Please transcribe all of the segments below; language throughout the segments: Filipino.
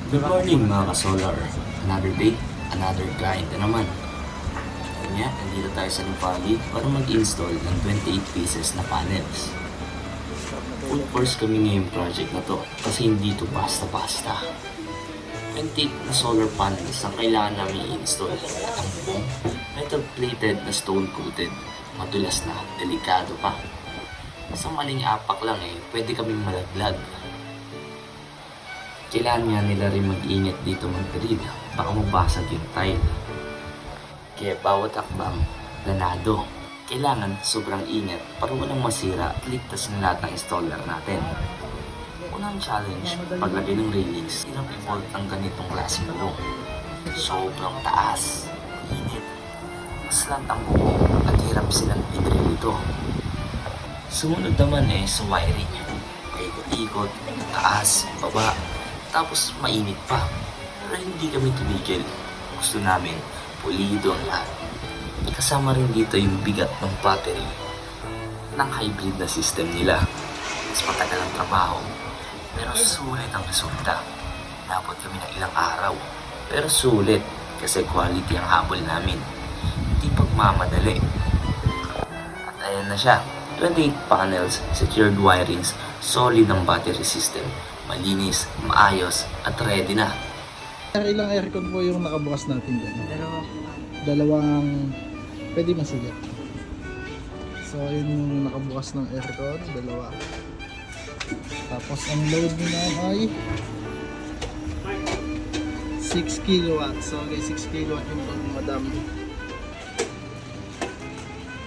Good morning mga ka-solar. Another day, another client na naman. Ayun nga, nandito tayo sa Nuvali para mag-install ng 28 pieces na panels. Full course kami ngayong project na to kasi hindi to basta-basta. 28 na solar panels ang kailangan namin i-install at ang buong metal-plated na stone-coated. Madulas na, delikado pa. Sa maling apak lang pwede kaming malaglag. Kailangan nga nila rin mag-ingat dito mag-drill, baka mabasag yung tile. Kaya bawat hakbang, planado. Kailangan sobrang ingat para walang masira at ligtas ng lahat ng installer natin. Unang challenge, paglagay ng railings, hirap i-bolt ang ganitong klaseng gulong. Sobrang taas, init, maslant ang buo at hirap silang i-drill ito. Sumunod naman sa wiring. Paikot-ikot, taas, baba, tapos mainit pa. Pero hindi kami tumigil. Gusto namin, pulido ang lahat. Kasama rin dito yung bigat ng battery ng hybrid na system nila. Mas matagal ang trabaho, pero sulit ang resulta. Inabot kami ng ilang araw, pero sulit kasi quality ang habol namin. Hindi pagmamadali. At ayan na siya. 28 panels, secured wirings, solid ang battery system, malinis, maayos, at ready na. Ilang aircon po yung nakabukas natin dyan? Dalawa. Dalawang pwede masigat. So yun yung nakabukas ng aircon, dalawa. Tapos ang load nila ay 6 kilowatts. So okay, 6 kilowatt yung load ni madam.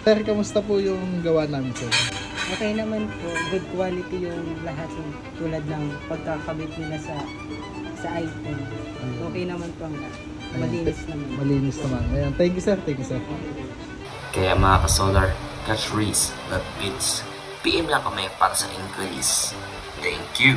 Sir, kamusta po yung gawa namin sir? Okay naman po, good quality yung lahat tulad ng pagkakabit nila sa iPhone. Okay naman po ang lahat. Malinis naman. Malinis naman. Ayan, thank you sir, thank you sir. Kaya mga ka-solar, catch race, not bids. PM lang kami para sa increase. Thank you!